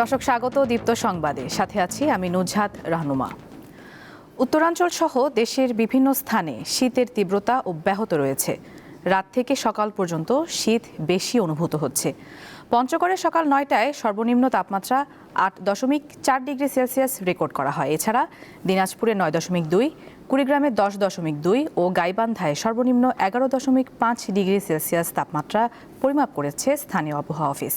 দর্শক স্বাগত দীপ্ত সংবাদে, সাথে আছি আমি নুজহাত রাহনুমা। উত্তরাঞ্চল সহ দেশের বিভিন্ন স্থানে শীতের তীব্রতা অব্যাহত রয়েছে। রাত থেকে সকাল পর্যন্ত শীত বেশি অনুভূত হচ্ছে। পঞ্চগড়ে সকাল ৯টায় সর্বনিম্ন তাপমাত্রা ৮.৪ ডিগ্রি সেলসিয়াস রেকর্ড করা হয়। এছাড়া দিনাজপুরে ৯.২, কুড়িগ্রামে 10.2 ও গাইবান্ধায় সর্বনিম্ন 11.৫ ডিগ্রি সেলসিয়াস তাপমাত্রা পরিমাপ করেছে স্থানীয় আবহাওয়া অফিস।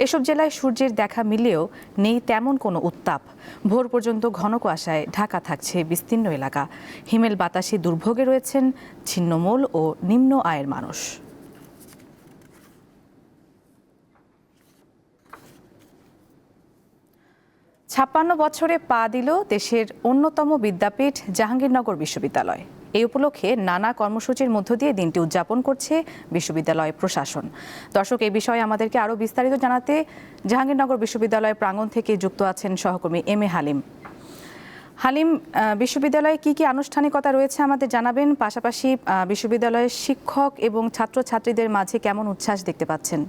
এসব জেলায় সূর্যের দেখা মিললেও নেই তেমন কোনো উত্তাপ। ভোর পর্যন্ত ঘন কুয়াশায় ঢাকা থাকছে বিস্তীর্ণ এলাকা। হিমেল বাতাসে দুর্ভোগে রয়েছেন ছিন্নমূল ও নিম্ন আয়ের মানুষ। ছাপ্পান্ন বছরে পা দিল দেশের অন্যতম বিদ্যাপীঠ জাহাঙ্গীরনগর বিশ্ববিদ্যালয়। এই উপলক্ষে নানা কর্মসূচির মধ্য দিয়ে দিনটি উদযাপন করছে বিশ্ববিদ্যালয় প্রশাসন। দর্শক, এই বিষয়ে আমাদেরকে আরও বিস্তারিত জানাতে জাহাঙ্গীরনগর বিশ্ববিদ্যালয় প্রাঙ্গণ থেকে যুক্ত আছেন সহকর্মী এম এ হালিম। হালিম, বিশ্ববিদ্যালয়ে কি কি আনুষ্ঠানিকতা রয়েছে আমাদের জানাবেন, পাশাপাশি বিশ্ববিদ্যালয়ের শিক্ষক এবং ছাত্রছাত্রীদের মাঝে কেমন উচ্ছ্বাস দেখতে পাচ্ছেন?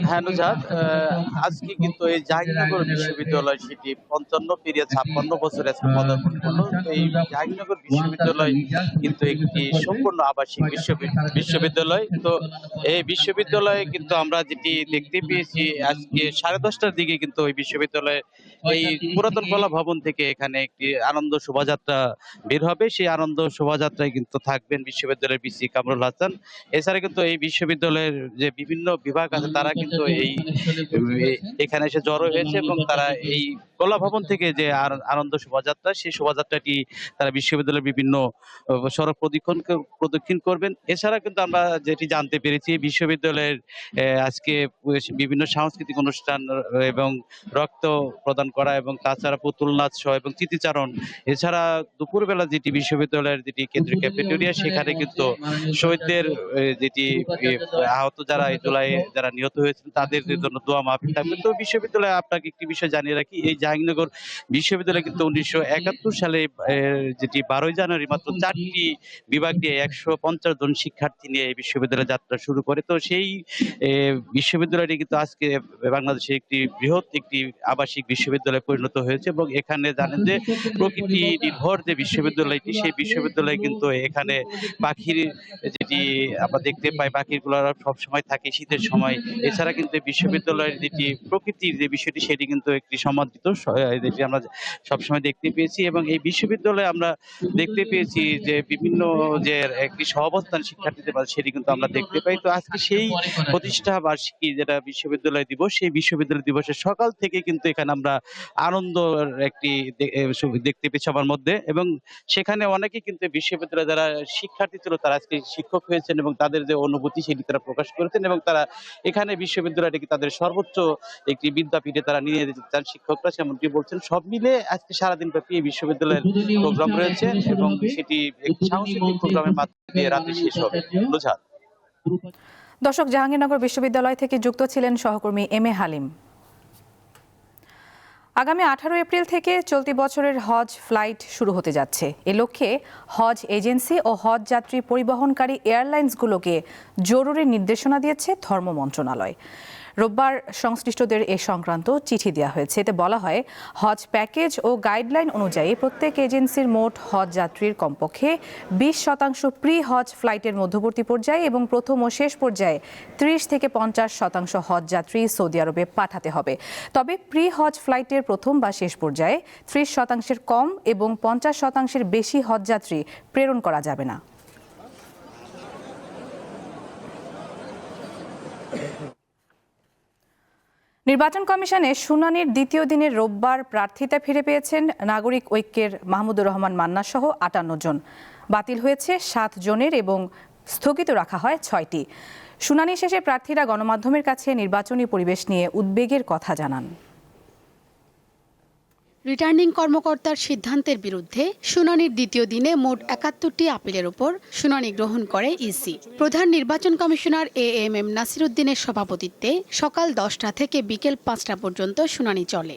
হ্যাঁ নুজাত, আজকে কিন্তু এই জাহাঙ্গীরনগর বিশ্ববিদ্যালয় সেটি 55 পেরিয়ে 56 বছরে আজকে পদার্পণ করলো। এই জাহাঙ্গীরনগর বিশ্ববিদ্যালয় কিন্তু একটি সম্পূর্ণ আবাসিক বিশ্ববিদ্যালয়। তো এই বিশ্ববিদ্যালয়ে কিন্তু আমরা যেটি দেখতে পেয়েছি আজকে 10:30টার দিকে কিন্তু ওই বিশ্ববিদ্যালয়ে এই পুরাতন কলা ভবন থেকে এখানে একটি আনন্দ শোভাযাত্রা বের হবে। সেই আনন্দ শোভাযাত্রায় কিন্তু থাকবেন বিশ্ববিদ্যালয়ের ভিসি কামরুল হাসান। এছাড়া কিন্তু এই বিশ্ববিদ্যালয়ের যে বিভিন্ন বিভাগ আছে তারা কিন্তু এখানে এসে জড়ো হয়েছে এবং তারা এই কলা ভবন থেকে যে আনন্দ শোভাযাত্রা, সেই শোভাযাত্রাটি তারা বিশ্ববিদ্যালয়ের বিভিন্ন সড়ক প্রদক্ষিণ করবেন। এছাড়া কিন্তু আমরা যেটি জানতে পেরেছি বিশ্ববিদ্যালয়ের আজকে বিভিন্ন সাংস্কৃতিক অনুষ্ঠান এবং রক্ত প্রদান করা এবং তাছাড়া পুতুল নাচ সহ এবং স্মৃতিচারণ। এছাড়া দুপুরবেলা যেটি বিশ্ববিদ্যালয়ের যেটি কেন্দ্রীয় ক্যাফেটেরিয়া, সেখানে কিন্তু শহীদদের যেটি আহত যারা এই জুলাইয়ে যারা নিহত হয়েছেন তাদের জন্য দোয়া মাহফিল থাকবে। তো বিশ্ববিদ্যালয়ে আপনাকে একটি বিষয় জানিয়ে রাখি, এই জাহাঙ্গীরনগর বিশ্ববিদ্যালয় কিন্তু 1971 সালে যেটি 12ই জানুয়ারি মাত্র 4টি বিভাগ দিয়ে 150 জন শিক্ষার্থী নিয়ে এই বিশ্ববিদ্যালয় যাত্রা শুরু করে। তো সেই বিশ্ববিদ্যালয়টি কিন্তু আজকে বাংলাদেশে একটি বৃহৎ একটি আবাসিক বিশ্ববিদ্যালয়ে পরিণত হয়েছে এবং এখানে জানেন যে প্রকৃতি নির্ভর যে বিশ্ববিদ্যালয়টি, সেই বিশ্ববিদ্যালয় কিন্তু এখানে পাখির যেটি আমরা দেখতে পাই, পাখিগুলো সবসময় থাকে শীতের সময়। এছাড়া কিন্তু বিশ্ববিদ্যালয়ের যেটি প্রকৃতির যে বিষয়টি সেটি কিন্তু একটি সমাদৃত, যেটি আমরা সবসময় দেখতে পেয়েছি। এবং এই বিশ্ববিদ্যালয়ে আমরা দেখতে পেয়েছি যে বিভিন্ন যে একটি সহাবস্থান শিক্ষার্থীদের মাঝে সেটি কিন্তু আমরা দেখতে পাই। তো আজকে সেই প্রতিষ্ঠা বার্ষিকী যেটা বিশ্ববিদ্যালয় দিবস, সেই বিশ্ববিদ্যালয় দিবসের সকাল থেকে কিন্তু এখানে আমরা আনন্দ একটি দেখতে পেয়েছি সবার মধ্যে। এবং সেখানে অনেকেই কিন্তু বিশ্ববিদ্যালয়ে যারা শিক্ষার্থী ছিল তারা আজকে শিক্ষক হয়েছেন এবং তাদের যে অনুভূতি সেটি তারা প্রকাশ করেছেন এবং তারা এখানে বিশ্ববিদ্যালয়টিকে তাদের সর্বোচ্চ একটি বিদ্যাপীঠে তারা নিয়ে যেতে চান শিক্ষকরা, সেমনটি বলছেন। সব মিলে আজকে সারাদিন ব্যাপী এই বিশ্ববিদ্যালয়ের প্রোগ্রাম রয়েছে এবং সেটি একটি সাংস্কৃতিক প্রোগ্রামের মাধ্যমে দিয়ে রাতে শেষ হবে। বুঝা দর্শক, জাহাঙ্গীরনগর বিশ্ববিদ্যালয় থেকে যুক্ত ছিলেন সহকর্মী এম এ হালিম। আগামী 18 এপ্রিল থেকে চলতি বছরের হজ ফ্লাইট শুরু হতে যাচ্ছে। এ লক্ষ্যে হজ এজেন্সি ও হজ যাত্রী পরিবহনকারী এয়ারলাইন্সগুলোকে জরুরি নির্দেশনা দিয়েছে ধর্ম মন্ত্রণালয়। রোববার সংশ্লিষ্টদের এ সংক্রান্ত চিঠি দেওয়া হয়েছে। এতে বলা হয়, হজ প্যাকেজ ও গাইডলাইন অনুযায়ী প্রত্যেক এজেন্সির মোট হজ যাত্রীর কমপক্ষে 20% প্রি হজ ফ্লাইটের মধ্যবর্তী পর্যায়ে এবং প্রথম ও শেষ পর্যায়ে 30 থেকে 50% হজ যাত্রী সৌদি আরবে পাঠাতে হবে। তবে প্রি হজ ফ্লাইটের প্রথম বা শেষ পর্যায়ে 30% কম এবং 50% বেশি হজ যাত্রী প্রেরণ করা যাবে না। নির্বাচন কমিশনে শুনানির দ্বিতীয় দিনের রোববার প্রার্থিতা ফিরে পেয়েছেন নাগরিক ঐক্যের মাহমুদুর রহমান মান্না সহ 58 জন। বাতিল হয়েছে 7 জনের এবং স্থগিত রাখা হয় 6টি। শুনানি শেষে প্রার্থীরা গণমাধ্যমের কাছে নির্বাচনী পরিবেশ নিয়ে উদ্বেগের কথা জানান। রিটার্নিং কর্মকর্তার সিদ্ধান্তের বিরুদ্ধে শুনানির দ্বিতীয় দিনে মোট 71টি আপিলের ওপর শুনানি গ্রহণ করে ইসি। প্রধান নির্বাচন কমিশনার এএমএম নাসিরউদ্দিনের সভাপতিত্বে সকাল 10টা থেকে বিকেল 5টা পর্যন্ত শুনানি চলে।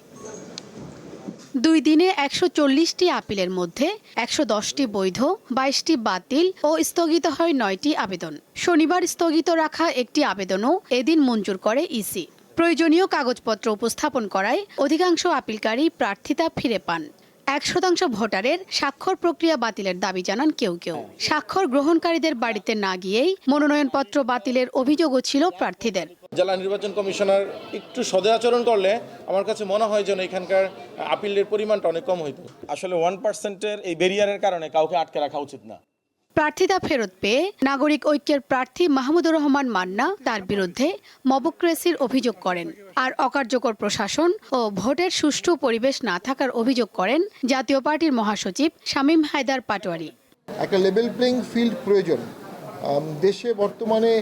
2 দিনে 140টি আপিলের মধ্যে 110টি বৈধ, 22টি বাতিল ও স্থগিত হয় 9টি আবেদন। শনিবার স্থগিত রাখা একটি আবেদনও এদিন মঞ্জুর করে ইসি। প্রয়োজনীয় কাগজপত্র উপস্থাপন করায় অধিকাংশ আপিলকারী প্রার্থিতা ফিরে পান। 1% ভোটারের স্বাক্ষর প্রক্রিয়া বাতিলের দাবি জানান কেউ কেউ। স্বাক্ষর গ্রহণকারীদের বাড়িতে না গিয়েই মনোনয়নপত্র বাতিলের অভিযোগও ছিল প্রার্থীদের। জেলা নির্বাচন কমিশনার একটু সদয় করলে আমার কাছে মনে হয় যেন এখানকার আপিলের পরিমাণটা অনেক কম হইতো। আসলে 1%-এর এই ব্যারিয়ারের কারণে কাউকে আটকে রাখা উচিত না। প্রার্থিতা ফেরত পেয়ে নাগরিক ঐক্যের প্রার্থী মাহমুদুর রহমান মান্না তার বিরুদ্ধে মবক্রেসির অভিযোগ করেন। আর অকার্যকর প্রশাসন ও ভোটের সুষ্ঠু পরিবেশ না থাকার অভিযোগ করেন জাতীয় পার্টির মহাসচিব শামীম হায়দার পাটোয়ারি। একটা লেভেল প্লেইং ফিল্ড প্রয়োজন। দেশে বর্তমানে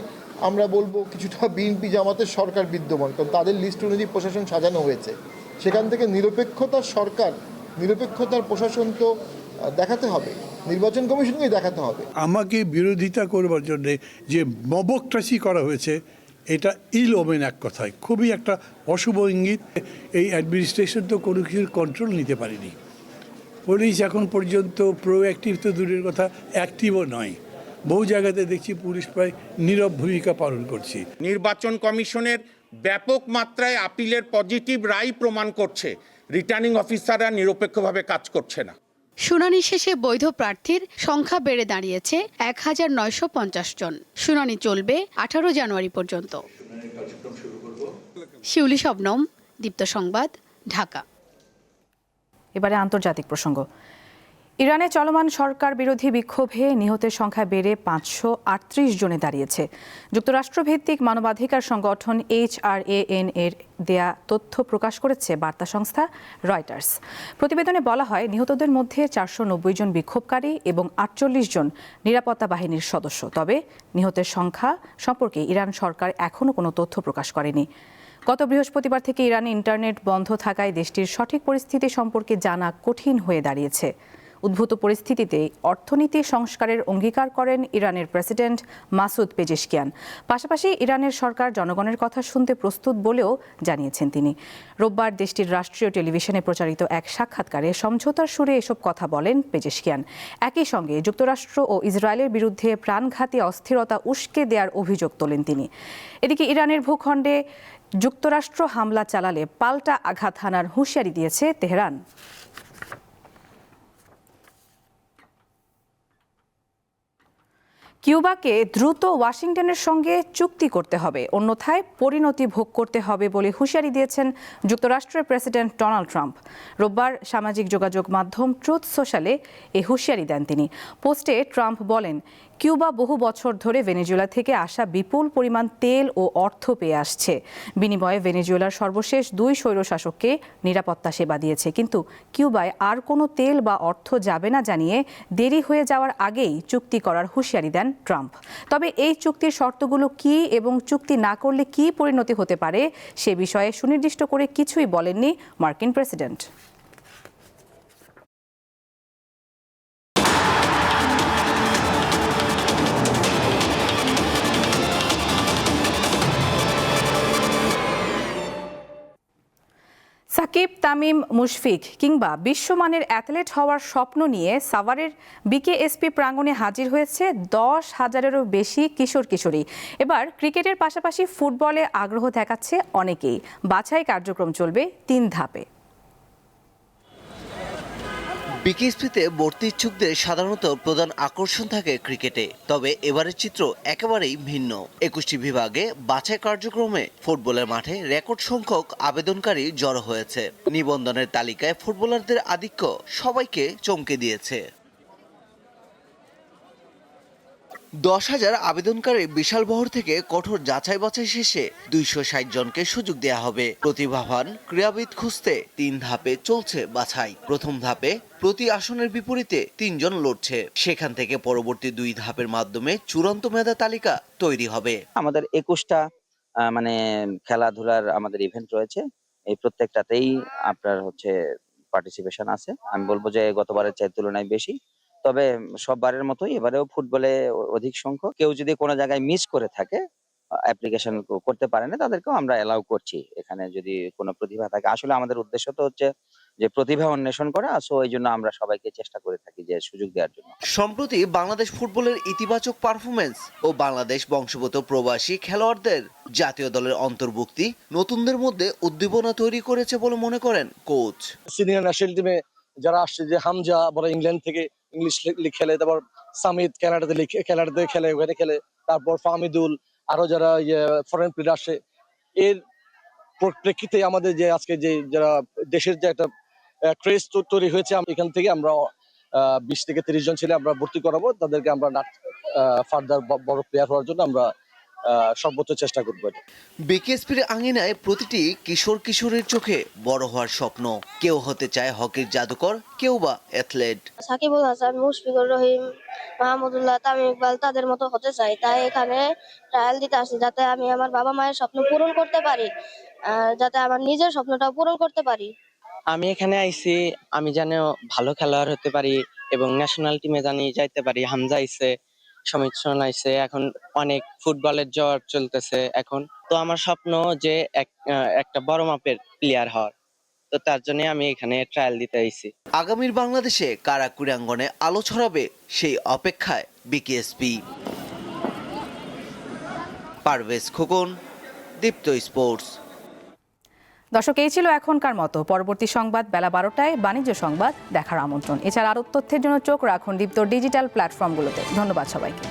আমরা বলবো কিছুটা বিএনপি জামাতের সরকার বিদ্যমান, কারণ তাদের লিস্ট অনুযায়ী প্রশাসন সাজানো হয়েছে। সেখান থেকে নিরপেক্ষতার সরকার, নিরপেক্ষতার প্রশাসন তো দেখাতে হবে, নির্বাচন কমিশনকেই দেখাতে হবে। আমাকে বিরোধিতা করবার জন্য যে মবক্রেসি করা হয়েছে, এটা ইলওমেন এক কথায় খুবই একটা অশুভ ইঙ্গিত। এই অ্যাডমিনিস্ট্রেশন তো কোনো কিছুর কন্ট্রোল নিতে পারেনি। পুলিশ এখন পর্যন্ত প্রোঅ্যাক্টিভ তো দূরের কথা, অ্যাক্টিভও নয়। বহু জায়গাতে দেখছি পুলিশ প্রায় নীরব ভূমিকা পালন করছে। নির্বাচন কমিশনের ব্যাপক মাত্রায় আপিলের পজিটিভ রায় প্রমাণ করছে রিটার্নিং অফিসাররা নিরপেক্ষভাবে কাজ করছে না। শুনানি শেষে বৈধ প্রার্থীর সংখ্যা বেড়ে দাঁড়িয়েছে 1950 জন। শুনানি চলবে 18 জানুয়ারি পর্যন্ত। শিউলি শবনম, দীপ্ত সংবাদ, ঢাকা। এবারে আন্তর্জাতিক প্রসঙ্গ। ইরানে চলমান সরকার বিরোধী বিক্ষোভে নিহতের সংখ্যা বেড়ে 538 জনে দাঁড়িয়েছে। যুক্তরাষ্ট্রভিত্তিক মানবাধিকার সংগঠন HRAN এর দেয়া তথ্য প্রকাশ করেছে বার্তা সংস্থা রয়টার্স। প্রতিবেদনে বলা হয়, নিহতদের মধ্যে 490 জন বিক্ষোভকারী এবং 48 জন নিরাপত্তা বাহিনীর সদস্য। তবে নিহতের সংখ্যা সম্পর্কে ইরান সরকার এখনও কোনো তথ্য প্রকাশ করেনি। গত বৃহস্পতিবার থেকে ইরানে ইন্টারনেট বন্ধ থাকায় দেশটির সঠিক পরিস্থিতি সম্পর্কে জানা কঠিন হয়ে দাঁড়িয়েছে। উদ্ভূত পরিস্থিতিতে অর্থনীতি সংস্কারের অঙ্গীকার করেন ইরানের প্রেসিডেন্ট মাসুদ পেজেশকিয়ান। পাশাপাশি ইরানের সরকার জনগণের কথা শুনতে প্রস্তুত বলেও জানিয়েছেন তিনি। রোববার দেশটির রাষ্ট্রীয় টেলিভিশনে প্রচারিত এক সাক্ষাৎকারে সমঝোতার সুরে এসব কথা বলেন পেজেশকিয়ান। একই সঙ্গে যুক্তরাষ্ট্র ও ইসরায়েলের বিরুদ্ধে প্রাণঘাতী অস্থিরতা উস্কে দেওয়ার অভিযোগ তোলেন তিনি। এদিকে ইরানের ভূখণ্ডে যুক্তরাষ্ট্র হামলা চালালে পাল্টা আঘাত হানার হুঁশিয়ারি দিয়েছে তেহরান। কিউবাকে দ্রুত ওয়াশিংটনের সঙ্গে চুক্তি করতে হবে, অন্যথায় পরিণতি ভোগ করতে হবে বলে হুঁশিয়ারি দিয়েছেন যুক্তরাষ্ট্রের প্রেসিডেন্ট ডোনাল্ড ট্রাম্প। রোববার সামাজিক যোগাযোগ মাধ্যম ট্রুথ সোশ্যালে এ হুঁশিয়ারি দেন তিনি। পোস্টে ট্রাম্প বলেন, কিউবা বহু বছর ধরে ভেনেজুয়েলা থেকে আসা বিপুল পরিমাণ তেল ও অর্থ পেয়ে আসছে। বিনিময়ে ভেনেজুয়েলার সর্বশেষ 2 স্বৈরশাসককে নিরাপত্তা সেবা দিয়েছে, কিন্তু কিউবায় আর কোনো তেল বা অর্থ যাবে না জানিয়ে দেরি হয়ে যাওয়ার আগেই চুক্তি করার হুঁশিয়ারি দেন ট্রাম্প। তবে এই চুক্তির শর্তগুলো কি এবং চুক্তি না করলে কি পরিণতি হতে পারে সে বিষয়ে সুনির্দিষ্ট করে কিছুই বলেননি মার্কিন প্রেসিডেন্ট। সাকিব, তামিম, মুশফিক কিংবা বিশ্বমানের অ্যাথলেট হওয়ার স্বপ্ন নিয়ে সাভারের বিকেএসপি প্রাঙ্গণে হাজির হয়েছে 10,000-এরও বেশি কিশোর কিশোরী। এবার ক্রিকেটের পাশাপাশি ফুটবলে আগ্রহ দেখাচ্ছে অনেকেই। বাছাই কার্যক্রম চলবে 3 ধাপে। বিকেএসপিতে ভর্তি ইচ্ছুকদের সাধারণত প্রধান আকর্ষণ থাকে ক্রিকেটে, তবে এবারের চিত্র একেবারেই ভিন্ন। 21টি বিভাগে বাছাই কার্যক্রমে ফুটবলের মাঠে রেকর্ড সংখ্যক আবেদনকারী জড়ো হয়েছে। নিবন্ধনের তালিকায় ফুটবলারদের আধিক্য সবাইকে চমকে দিয়েছে। 10,000 আবেদনকারীর বিশাল বহর থেকে কঠোর যাচাই বাছাই শেষে 260 জনকে সুযোগ দেয়া হবে। প্রতিভাবান ক্রীড়াবিদ খুঁজতে 3 ধাপে চলছে বাছাই। প্রথম ধাপে প্রতি আসনের বিপরীতে 3 জন লড়ছে। সেখান থেকে পরবর্তী 2 ধাপের মাধ্যমে চূড়ান্ত মেধা তালিকা তৈরি হবে। আমাদের 21টা খেলাধুলার আমাদের ইভেন্ট রয়েছে। এই প্রত্যেকটাতেই আপনার পার্টিসিপেশন আছে। আমি বলবো যে গতবারের তুলনায় বেশি, তবে সববারের মতোই এবারেও ফুটবলে অধিক সংখ্যক। কেউ যদি কোনো জায়গায় মিস করে থাকে অ্যাপ্লিকেশন করতে পারে না তাদেরকেও আমরা অ্যালাউ করছি এখানে যদি কোনো প্রতিভা থাকে। আসলে আমাদের উদ্দেশ্য তো হচ্ছে যে প্রতিভা অন্বেষণ করা, সো এই জন্য আমরা সবাইকে চেষ্টা করে থাকি যে সুযোগ দেওয়ার জন্য। সম্প্রতি বাংলাদেশ ফুটবলের ইতিবাচক পারফরমেন্স ও বাংলাদেশ বংশোদ্ভূত প্রবাসী খেলোয়াড়দের জাতীয় দলের অন্তর্ভুক্তি নতুনদের মধ্যে উদ্দীপনা তৈরি করেছে বলে মনে করেন কোচ। সিনিয়র ন্যাশনাল টিমে যারা আসছে, যে হামজা বড় ইংল্যান্ড থেকে ইংলিশ খেলে, তারপর সামিদ কানাডাতে খেলে, ওখানে খেলে, তারপর ফাহমিদুল, আরো যারা ফরেন প্লেয়ার আসে, এর প্রেক্ষিতে আমাদের যে আজকে যে যারা দেশের যে একটা ক্রেজ তৈরি হয়েছে, এখান থেকে আমরা 20 থেকে 30 জন ছেলে আমরা ভর্তি করাবো, তাদেরকে আমরা ফার্দার বড় প্লেয়ার হওয়ার জন্য আমরা সর্বোচ্চ চেষ্টা করবো। বিকেএসপির আঙিনায় প্রতিটি কিশোর কিশোরের চোখে বড় হওয়ার স্বপ্ন। কেউ হতে চায় হকির জাদুকর, কেউ বা অ্যাথলেট। সাকিবুল হাসান, মুশফিকুর রহিম, মাহমুদুল্লাহ, তামিম ইকবাল তাদের মতো হতে চাই, তাই এখানে ট্রায়াল দিতে আসি যাতে আমি আমার বাবা মায়ের স্বপ্ন পূরণ করতে পারি, যাতে আমার নিজের স্বপ্নটা পূরণ করতে পারি। আমি এখানে আইছি আমি যেন ভালো খেলোয়াড় হতে পারি এবং ন্যাশনাল টিমে জানি যাইতে পারি। হামজা আইছে, সমিত সোহান আইছে, এখন অনেক ফুটবলের জ্বর চলতেছে এখন। তো আমার স্বপ্ন যে একটা বড় মাপের প্লেয়ার হওয়ার, তো তার জন্য আমি এখানে ট্রায়াল দিতে আইছি। আগামীর বাংলাদেশে কারা ক্রীড়াঙ্গনে আলো ছড়াবে সেই অপেক্ষায় বিকেএসপি। পারভেজ খোকন, দীপ্ত স্পোর্টস। দর্শক, এই ছিল এখনকার মতো। পরবর্তী সংবাদ বেলা 12টায় বাণিজ্য সংবাদ দেখার আমন্ত্রণ। এছাড়া আরও তথ্যের জন্য চোখ রাখুন দীপ্ত ডিজিটাল প্ল্যাটফর্মগুলোতে। ধন্যবাদ সবাইকে।